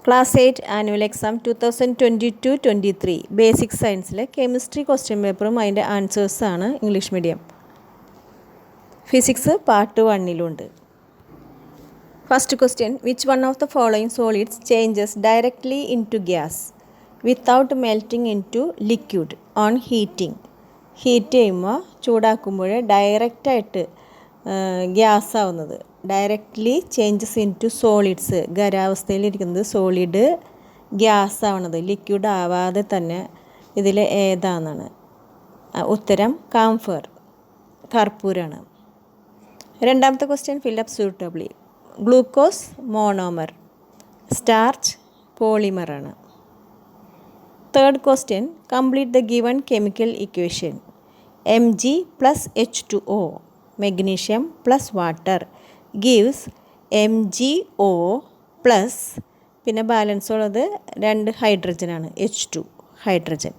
Class 8 annual exam 2022-23 basic സയൻസിലെ chemistry question പേപ്പറും അതിൻ്റെ ആൻസേഴ്സാണ് ഇംഗ്ലീഷ് മീഡിയം. ഫിസിക്സ് പാർട്ട് 1-ലുണ്ട്. First question, which one of the following solids changes directly into gas without melting into liquid on heating? Heat ചെയ്യുമ്പോൾ ചൂടാക്കുമ്പോൾ ഡയറക്റ്റായിട്ട് gas ആവുന്നത്, directly changes into solids, ഖരാവസ്ഥയിലിരിക്കുന്നത് solid gas ആവണത് liquid ആവാതെ തന്നെ ഇതിൽ ഏതാണെന്നാണ് ഉത്തരം. കാംഫർ, കർപ്പൂരാണ്. രണ്ടാമത്തെ question, fill up suitably. Glucose monomer, starch പോളിമറാണ്. Third question, complete the given chemical equation. Mg+H2O magnesium plus water gives MgO plus, പിന്നെ ബാലൻസ് ഉള്ളത് 2 ഹൈഡ്രജനാണ്, H2 hydrogen.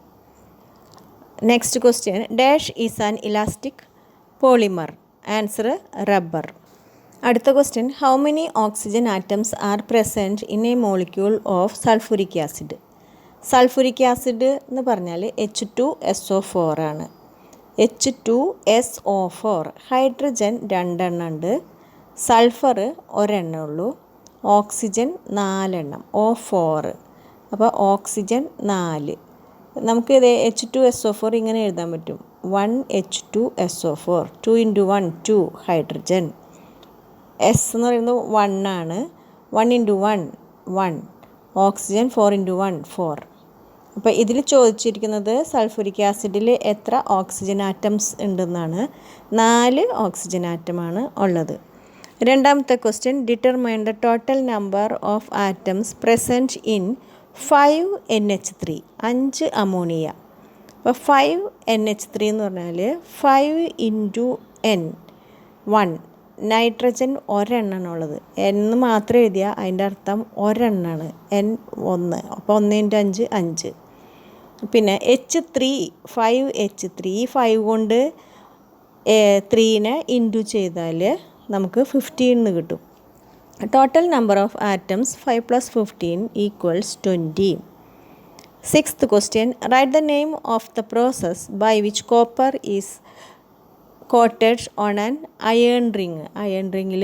Next question, dash is an elastic polymer. Answer rubber. അടുത്ത question, how many oxygen atoms are present in a molecule of sulphuric acid? Sulphuric acid എന്ന് പറഞ്ഞാൽ H2SO4 ആണ്. H2SO4, hydrogen 2 എണ്ണം ഉണ്ട്, sulphur 1 എണ്ണം ഉള്ളൂ, ഓക്സിജൻ 4 എണ്ണം, O4. അപ്പോൾ ഓക്സിജൻ 4. നമുക്ക് ഇത് H2SO4 ഇങ്ങനെ എഴുതാൻ പറ്റും, 1H2SO4, 2 × 1 2 ഹൈഡ്രജൻ. S എന്ന് പറയുന്നത് 1 ആണ്, 1 × 1 1, ഓക്സിജൻ 4 × 1 4. അപ്പോൾ ഇതിൽ ചോദിച്ചിരിക്കുന്നത് സൾഫുരിക് ആസിഡിൽ എത്ര ഓക്സിജൻ ആറ്റംസ് ഉണ്ടെന്നാണ്. 4 ഓക്സിജൻ ആറ്റമാണ് ഉള്ളത്. രണ്ടാമത്തെ question, determine the total number of atoms present in 5NH3, 5 ammonia. അപ്പോൾ 5NH3 എന്ന് പറഞ്ഞാൽ 5 × N 1, നൈട്രജൻ 1 എണ്ണമാണ് ഉള്ളത്. എന്ന് മാത്രം എഴുതിയാൽ അതിൻ്റെ അർത്ഥം 1 എണ്ണമാണ്, N1. അപ്പോൾ 1 × 5 5. പിന്നെ H3, 5H3, 5 കൊണ്ട് 3നെ ഇൻറ്റു ചെയ്താൽ നമുക്ക് 15 കിട്ടും. Total number of atoms 5 + 15 = 20. Sixth question, write the name of the process by which copper is coated on an iron ring. Iron റിങ്ങിൽ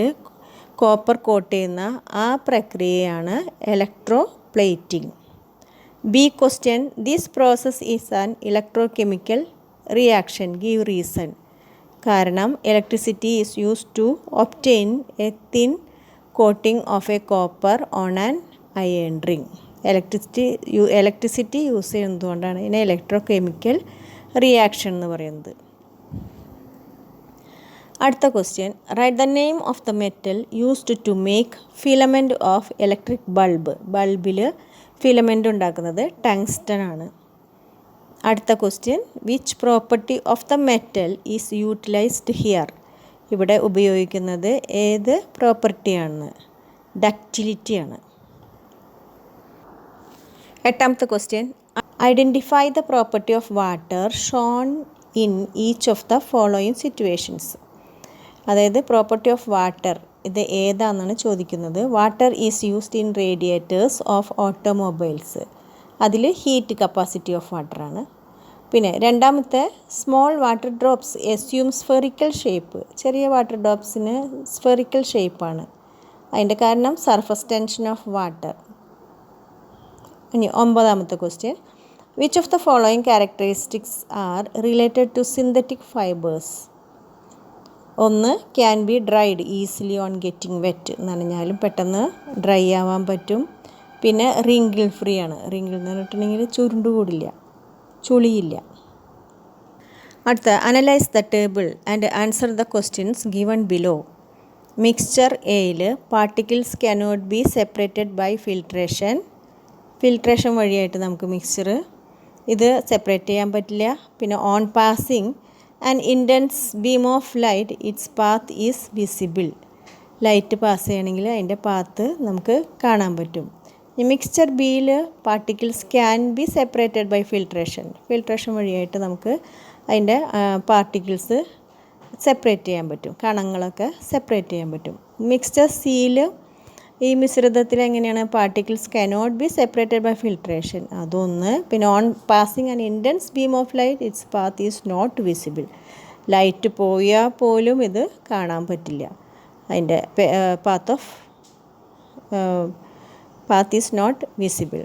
കോപ്പർ കോട്ട് ചെയ്യുന്ന ആ പ്രക്രിയയാണ് electroplating. B question, this process is an electrochemical reaction, give reason. കാരണം electricity is used to obtain a thin coating of a copper on an iron ring. Electricity use ചെയ്യുന്നതുകൊണ്ടാണ് ഇതിനെ electrochemical reaction എന്ന് പറയുന്നത്. അടുത്ത question, write the name of the metal used to make filament of electric bulb. ബൾബിൽ filament ഉണ്ടാക്കുന്നത് tungsten ആണ്. അടുത്ത question, which property of the metal is utilised here? ഇവിടെ ഉപയോഗിക്കുന്നത് ഏത് പ്രോപ്പർട്ടിയാണ്? ഡക്റ്റിലിറ്റിയാണ്. എട്ടാമത്തെ question, identify the property of water shown in each of the following situations. അതായത് പ്രോപ്പർട്ടി ഓഫ് വാട്ടർ ഇത് ഏതാണെന്നാണ് ചോദിക്കുന്നത്. Water is used in radiators of automobiles. അതിൽ ഹീറ്റ് കപ്പാസിറ്റി ഓഫ് വാട്ടറാണ്. പിന്നെ രണ്ടാമത്തെ, small water drops assume spherical shape. ചെറിയ water ഡ്രോപ്സിന് spherical ഷേപ്പാണ്. അതിൻ്റെ കാരണം സർഫസ് ടെൻഷൻ ഓഫ് വാട്ടർ. ഇനി ഒമ്പതാമത്തെ question, which of the following characteristics are related to synthetic fibres? ഒന്ന്, can be dried easily on getting wet, നനഞ്ഞാലും പെട്ടെന്ന് ഡ്രൈ ആവാൻ പറ്റും. പിന്നെ റിങ്കിൾ ഫ്രീ ആണ്. റിങ്കിൾ എന്ന് പറഞ്ഞിട്ടുണ്ടെങ്കിൽ ചുരുണ്ടുകൂടില്ല, ചുളിയില്ല. അടുത്ത, analyse the table and answer the questions given below. Mixture എയിൽ particles cannot be separated by filtration. Filtration വഴിയായിട്ട് നമുക്ക് മിക്സ്ചർ ഇത് സെപ്പറേറ്റ് ചെയ്യാൻ പറ്റില്ല. പിന്നെ on passing an intense beam of light its path is visible. Light pass ചെയ്യണമെങ്കിൽ അതിൻ്റെ path നമുക്ക് കാണാൻ പറ്റും. ഈ മിക്സ്ചർ ബിയിൽ particles can be separated by filtration. Filtration വഴിയായിട്ട് നമുക്ക് അതിൻ്റെ പാർട്ടിക്കിൾസ് സെപ്പറേറ്റ് ചെയ്യാൻ പറ്റും, കണങ്ങളൊക്കെ സെപ്പറേറ്റ് ചെയ്യാൻ പറ്റും. മിക്സ്ചർ സിയിൽ ഈ മിശ്രിതത്തിൽ എങ്ങനെയാണ് particles cannot be separated by filtration, അതൊന്ന്. പിന്നെ on passing an intense beam of light its path is not visible, light പോയാൽ പോലും ഇത് കാണാൻ പറ്റില്ല, അതിൻ്റെ path is not visible.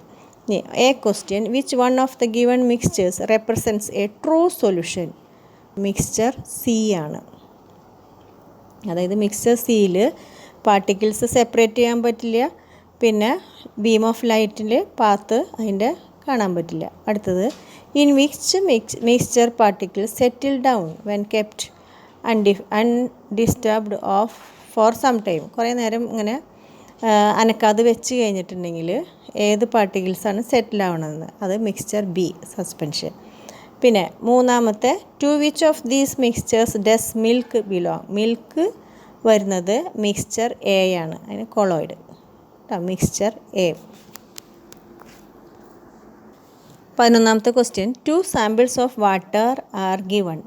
A question, which one of the given mixtures represents a true solution? Mixture C ആണ്. അതായത് mixture സിയിൽ particles separate ചെയ്യാൻ പറ്റില്ല, പിന്നെ ബീം ഓഫ് ലൈറ്റിൽ പാത്ത് അതിൻ്റെ കാണാൻ പറ്റില്ല. അടുത്തത്, in which mixture particle settle down when kept undisturbed of for some time, കുറേ നേരം ഇങ്ങനെ അനക്കാതെ വെച്ച് കഴിഞ്ഞിട്ടുണ്ടെങ്കിൽ ഏത് പാർട്ടിക്കിൾസാണ് സെറ്റിൽ ആവണമെന്ന്, അത് മിക്സ്ചർ ബി, സസ്പെൻഷൻ. പിന്നെ മൂന്നാമത്തെ, to which of these mixtures does milk belong, milk വരുന്നത് മിക്സ്ചർ എ ആണ്, അതിന് കൊളോയിഡ്, മിക്സ്ചർ എ. 11ാമത്തെ question, 2 samples of water are given.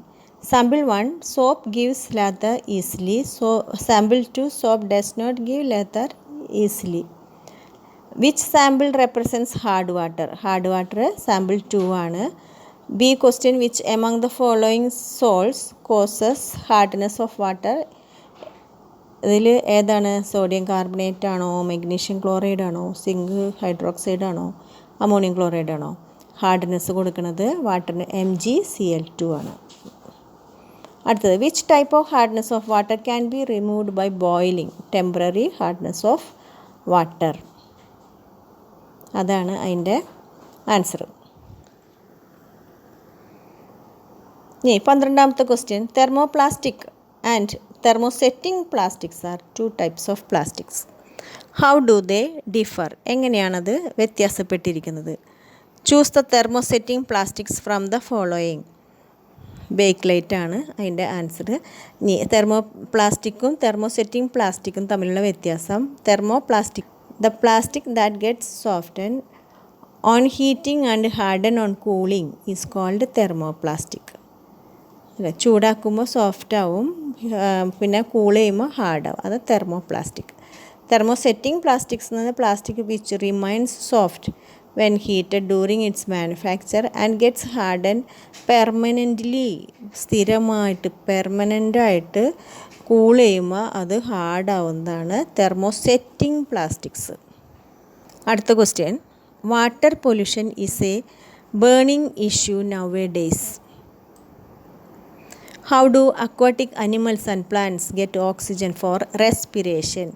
Sample 1, soap gives lather easily. So sample 2, soap does not give lather easily. Which sample represents hard water? Hard water sample 2 ആണ്. B question, which among the following salts causes hardness of water? ഇതിൽ ഏതാണ്? Sodium carbonate ആണോ, magnesium chloride ആണോ, zinc hydroxide ആണോ, ammonium chloride ആണോ? Hardness കൊടുക്കുന്നത് വാട്ടറിന് MgCl2 ആണ്. അടുത്തത്, which type of hardness of water can be removed by boiling? Temporary hardness of water, അതാണ് അതിൻ്റെ ആൻസർ. ഇനി 12ാമത്തെ question, thermoplastic and thermosetting plastics are 2 types of plastics. How do they differ? എങ്ങനെയാണത് വ്യത്യാസപ്പെട്ടിരിക്കുന്നത്? Choose the thermosetting plastics from the following. Bakelite ആണ് അതിൻ്റെ answer. ഇനി തെർമോപ്ലാസ്റ്റിക്കും thermosetting പ്ലാസ്റ്റിക്കും തമ്മിലുള്ള വ്യത്യാസം. Thermoplastic, the plastic that gets soften on heating and harden on cooling is called thermoplastic. ചൂടാക്കുമ്പോൾ soft ആവും, പിന്നെ കൂൾ ചെയ്യുമ്പോൾ ഹാർഡാവും, അത് തെർമോപ്ലാസ്റ്റിക്. തെർമോസെറ്റിംഗ് പ്ലാസ്റ്റിക്സ് എന്ന് പറഞ്ഞാൽ plastic which remains soft when heated during its manufacture and gets hardened permanently. സ്ഥിരമായിട്ട് പെർമനൻ്റായിട്ട് cool ചെയ്യുമ്പോൾ അത് ഹാർഡാവുന്നതാണ് തെർമോസെറ്റിംഗ് പ്ലാസ്റ്റിക്സ്. അടുത്ത question, water pollution is a burning issue nowadays. How do aquatic animals and plants get oxygen for respiration?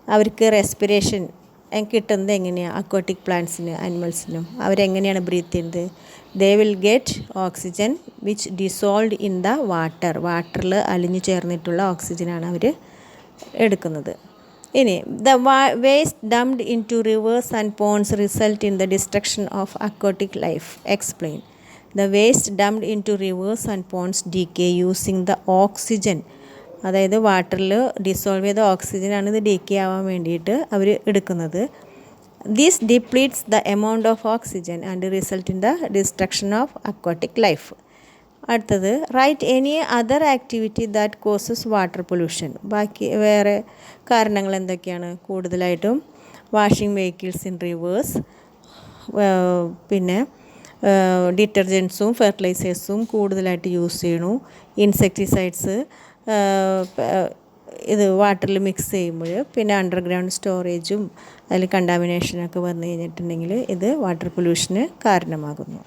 അവർക്ക് respiration കിട്ടുന്നത് എങ്ങനെയാണ്? Aquatic പ്ലാന്റ്സിന്, അനിമൽസിനും അവരെങ്ങനെയാണ് ബ്രീത്ത് ചെയ്യുന്നത്? They will get oxygen which dissolved in the water. വാട്ടറിൽ അലിഞ്ഞു ചേർന്നിട്ടുള്ള ഓക്സിജനാണ് അവർ എടുക്കുന്നത്. ഇനി, the waste dumped into rivers and ponds result in the destruction of aquatic life. Explain. The waste dumped into rivers and ponds decay using the oxygen. അതായത് വാട്ടറിൽ dissolve ചെയ്ത ഓക്സിജനാണ് ഇത് ഡീക്കേ ആവാൻ വേണ്ടിയിട്ട് അവർ എടുക്കുന്നത്. This depletes the amount of oxygen and result in the destruction of aquatic life. അടുത്തത്, write any other activity that causes water pollution. ബാക്കി വേറെ കാരണങ്ങൾ എന്തൊക്കെയാണ്? കൂടുതലായിട്ടും വാഷിംഗ് വെഹിക്കിൾസ് ഇൻ റിവേഴ്സ്, പിന്നെ ഡിറ്റർജൻസും ഫെർട്ടിലൈസേഴ്സും കൂടുതലായിട്ട് യൂസ് ചെയ്യണു, ഇൻസെക്ടിസൈഡ്സ് ഇത് വാട്ടറിൽ മിക്സ് ചെയ്യുമ്പോൾ, പിന്നെ അണ്ടർഗ്രൗണ്ട് സ്റ്റോറേജും അതിൽ കണ്ടാമിനേഷനൊക്കെ വന്നു കഴിഞ്ഞിട്ടുണ്ടെങ്കിൽ ഇത് വാട്ടർ പൊല്യൂഷന് കാരണമാകുന്നു.